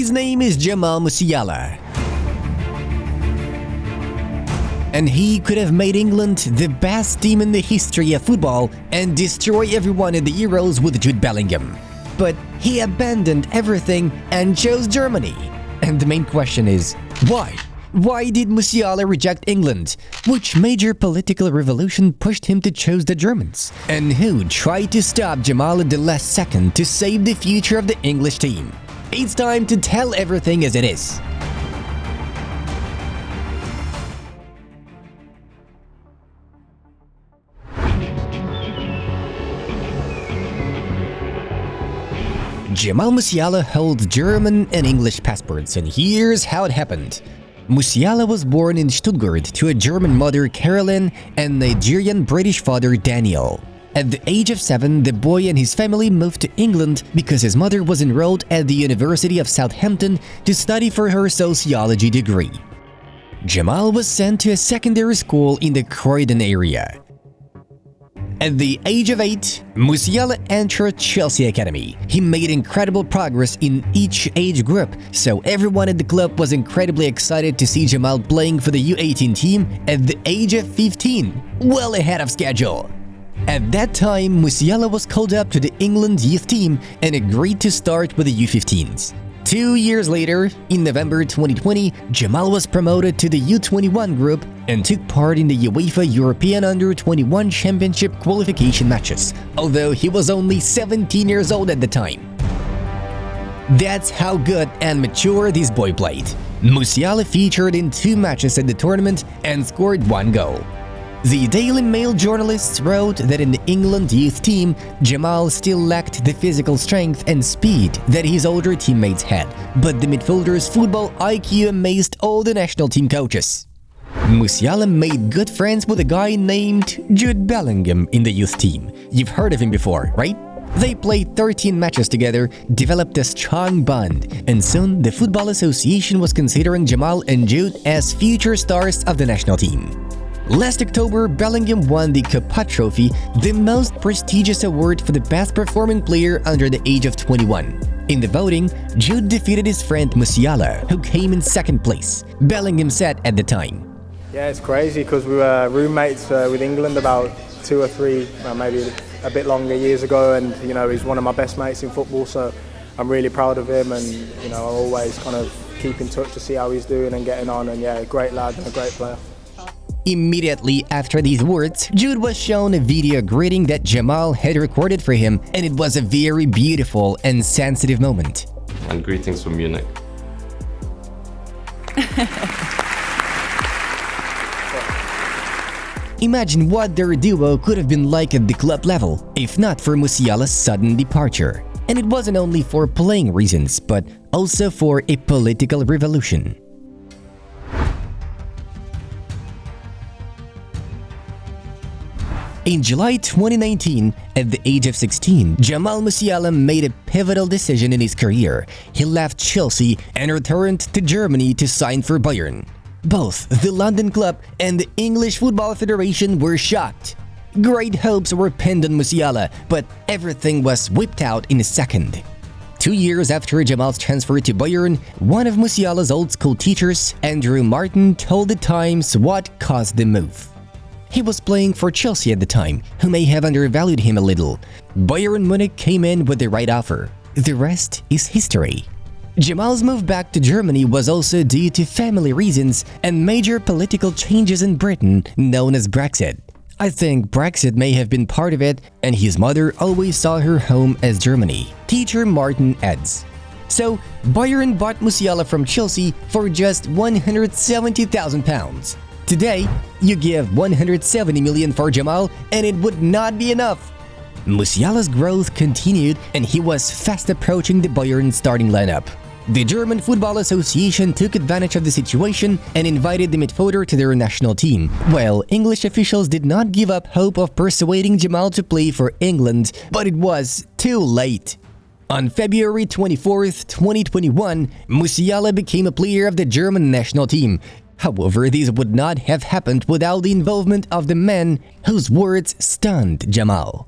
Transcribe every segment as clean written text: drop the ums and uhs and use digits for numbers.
His name is Jamal Musiala. And he could have made England the best team in the history of football and destroy everyone in the Euros with Jude Bellingham. But he abandoned everything and chose Germany. And the main question is, why? Why did Musiala reject England? Which major political revolution pushed him to choose the Germans? And who tried to stop Jamal at the last second to save the future of the English team? It's time to tell everything as it is. Jamal Musiala holds German and English passports, and here's how it happened. Musiala was born in Stuttgart to a German mother, Carolin, and Nigerian-British father, Daniel. At the age of 7, the boy and his family moved to England because his mother was enrolled at the University of Southampton to study for her sociology degree. Jamal was sent to a secondary school in the Croydon area. At the age of 8, Musiala entered Chelsea Academy. He made incredible progress in each age group, so everyone at the club was incredibly excited to see Jamal playing for the U18 team at the age of 15, well ahead of schedule. At that time, Musiala was called up to the England youth team and agreed to start with the U15s. 2 years later, in November 2020, Jamal was promoted to the U21 group and took part in the UEFA European Under-21 Championship qualification matches, although he was only 17 years old at the time. That's how good and mature this boy played. Musiala featured in 2 matches at the tournament and scored 1 goal. The Daily Mail journalists wrote that in the England youth team, Jamal still lacked the physical strength and speed that his older teammates had, but the midfielder's football IQ amazed all the national team coaches. Musiala made good friends with a guy named Jude Bellingham in the youth team. You've heard of him before, right? They played 13 matches together, developed a strong bond, and soon the Football Association was considering Jamal and Jude as future stars of the national team. Last October, Bellingham won the Copa Trophy, the most prestigious award for the best performing player under the age of 21. In the voting, Jude defeated his friend Musiala, who came in second place. Bellingham said at the time, "Yeah, it's crazy because we were roommates with England about 2 or 3, maybe a bit longer years ago, and he's one of my best mates in football, so I'm really proud of him, and I always kind of keep in touch to see how he's doing and getting on, and yeah, a great lad and a great player." Immediately after these words, Jude was shown a video greeting that Jamal had recorded for him, and it was a very beautiful and sensitive moment. And greetings from Munich. Imagine what their duo could have been like at the club level, if not for Musiala's sudden departure. And it wasn't only for playing reasons, but also for a political revolution. In July 2019, at the age of 16, Jamal Musiala made a pivotal decision in his career. He left Chelsea and returned to Germany to sign for Bayern. Both the London club and the English Football Federation were shocked. Great hopes were pinned on Musiala, but everything was whipped out in a second. 2 years after Jamal's transfer to Bayern, one of Musiala's old school teachers, Andrew Martin, told the Times what caused the move. He was playing for Chelsea at the time, who may have undervalued him a little. Bayern Munich came in with the right offer. The rest is history. Jamal's move back to Germany was also due to family reasons and major political changes in Britain known as Brexit. I think Brexit may have been part of it, and his mother always saw her home as Germany. Teacher Martin adds. So, Bayern bought Musiala from Chelsea for just £170,000. Today, you give 170 million for Jamal and it would not be enough. Musiala's growth continued and he was fast approaching the Bayern starting lineup. The German Football Association took advantage of the situation and invited the midfielder to their national team, while English officials did not give up hope of persuading Jamal to play for England, but it was too late. On February 24, 2021, Musiala became a player of the German national team. However, this would not have happened without the involvement of the man whose words stunned Jamal.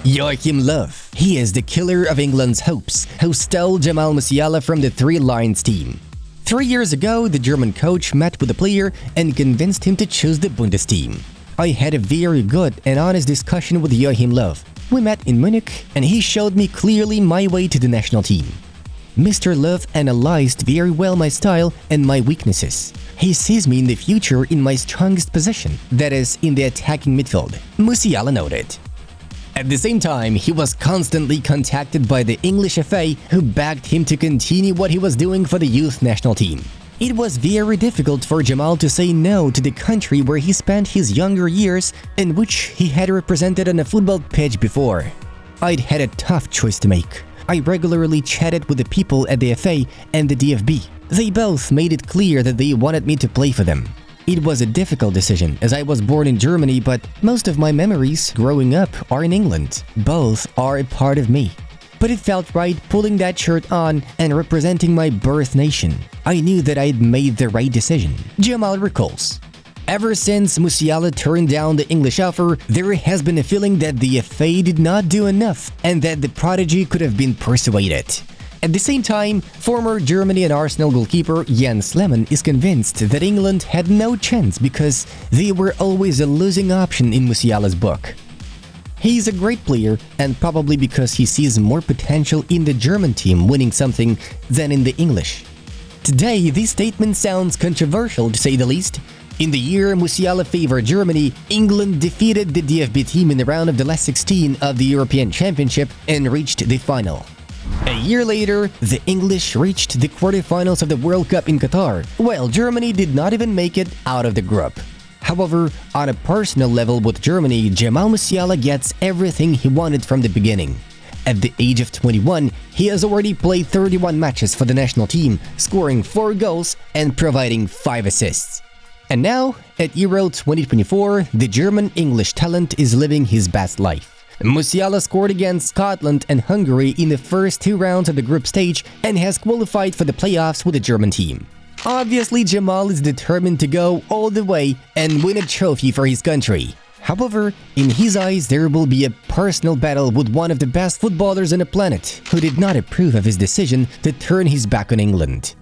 Joachim Löw. He is the killer of England's hopes, who stole Jamal Musiala from the Three Lions team. 3 years ago, the German coach met with the player and convinced him to choose the Bundes team. I had a very good and honest discussion with Joachim Löw. We met in Munich, and he showed me clearly my way to the national team. Mr. Löw analyzed very well my style and my weaknesses. He sees me in the future in my strongest position, that is, in the attacking midfield, Musiala noted. At the same time, he was constantly contacted by the English FA, who begged him to continue what he was doing for the youth national team. It was very difficult for Jamal to say no to the country where he spent his younger years and which he had represented on a football pitch before. I'd had a tough choice to make. I regularly chatted with the people at the FA and the DFB. They both made it clear that they wanted me to play for them. It was a difficult decision, as I was born in Germany, but most of my memories growing up are in England. Both are a part of me. But it felt right pulling that shirt on and representing my birth nation. I knew that I'd made the right decision, Jamal recalls. Ever since Musiala turned down the English offer, there has been a feeling that the FA did not do enough and that the prodigy could have been persuaded. At the same time, former Germany and Arsenal goalkeeper Jens Lehmann is convinced that England had no chance because they were always a losing option in Musiala's book. He's a great player, and probably because he sees more potential in the German team winning something than in the English. Today, this statement sounds controversial to say the least. In the year Musiala favored Germany, England defeated the DFB team in the round of the last 16 of the European Championship and reached the final. A year later, the English reached the quarterfinals of the World Cup in Qatar, while Germany did not even make it out of the group. However, on a personal level with Germany, Jamal Musiala gets everything he wanted from the beginning. At the age of 21, he has already played 31 matches for the national team, scoring 4 goals and providing 5 assists. And now, at Euro 2024, the German-English talent is living his best life. Musiala scored against Scotland and Hungary in the first 2 rounds of the group stage and has qualified for the playoffs with the German team. Obviously, Jamal is determined to go all the way and win a trophy for his country. However, in his eyes, there will be a personal battle with one of the best footballers on the planet, who did not approve of his decision to turn his back on England.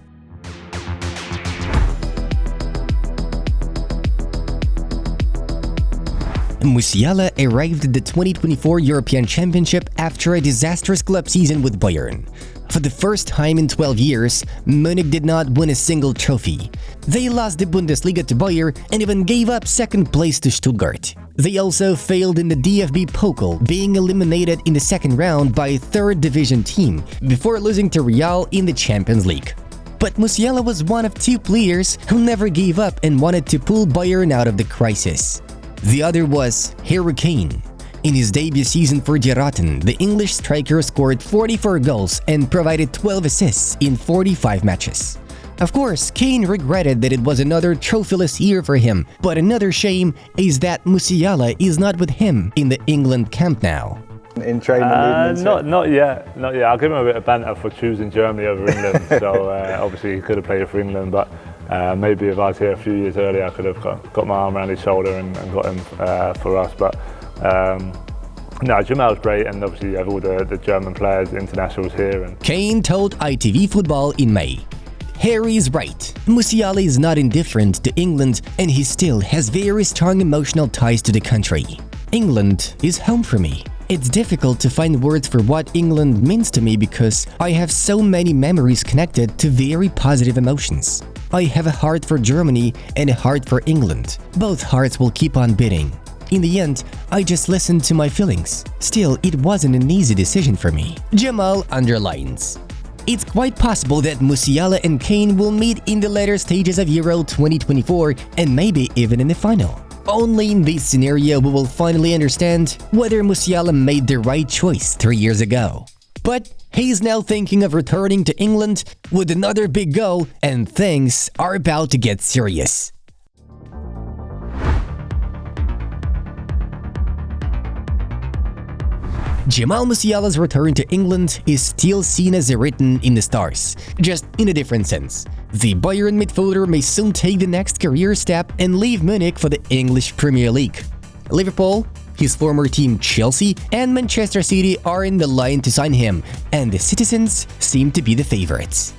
Musiala arrived at the 2024 European Championship after a disastrous club season with Bayern. For the first time in 12 years, Munich did not win a single trophy. They lost the Bundesliga to Bayern and even gave up second place to Stuttgart. They also failed in the DFB Pokal, being eliminated in the second round by a third division team, before losing to Real in the Champions League. But Musiala was one of 2 players who never gave up and wanted to pull Bayern out of the crisis. The other was Kane. In his debut season for Die Roten, the English striker scored 44 goals and provided 12 assists in 45 matches. Of course, Kane regretted that it was another trophyless year for him, but another shame is that Musiala is not with him in the England camp now. In training not yet. I'll give him a bit of banter for choosing Germany over England. So obviously he could have played for England, but maybe if I was here a few years earlier, I could have got my arm around his shoulder and got him for us. But no, Jamal's great, and obviously you have all the German players, internationals here. And Kane told ITV Football in May, "Harry's right. Musiala is not indifferent to England, and he still has very strong emotional ties to the country. England is home for me. It's difficult to find words for what England means to me because I have so many memories connected to very positive emotions. I have a heart for Germany and a heart for England. Both hearts will keep on beating. In the end, I just listened to my feelings. Still, it wasn't an easy decision for me." Jamal underlines. It's quite possible that Musiala and Kane will meet in the later stages of Euro 2024 and maybe even in the final. Only in this scenario we will finally understand whether Musiala made the right choice 3 years ago. But he's now thinking of returning to England with another big goal, and things are about to get serious. Jamal Musiala's return to England is still seen as written in the stars, just in a different sense. The Bayern midfielder may soon take the next career step and leave Munich for the English Premier League. Liverpool His former team Chelsea and Manchester City are in the line to sign him, and the citizens seem to be the favorites.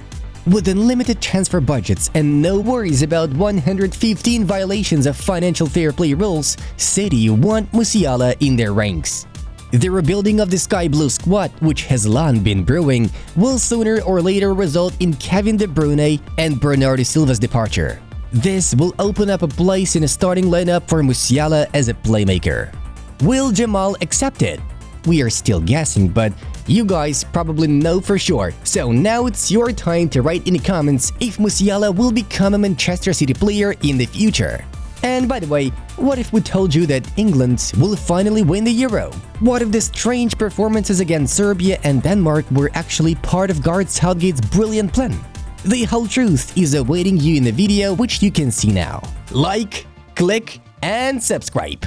With unlimited transfer budgets and no worries about 115 violations of financial fair play rules, City want Musiala in their ranks. The rebuilding of the Sky Blue squad, which has long been brewing, will sooner or later result in Kevin De Bruyne and Bernardo Silva's departure. This will open up a place in a starting lineup for Musiala as a playmaker. Will Jamal accept it? We are still guessing, but you guys probably know for sure. So now it's your time to write in the comments if Musiala will become a Manchester City player in the future. And by the way, what if we told you that England will finally win the Euro? What if the strange performances against Serbia and Denmark were actually part of Gareth Southgate's brilliant plan? The whole truth is awaiting you in the video, which you can see now. Like, click, and subscribe.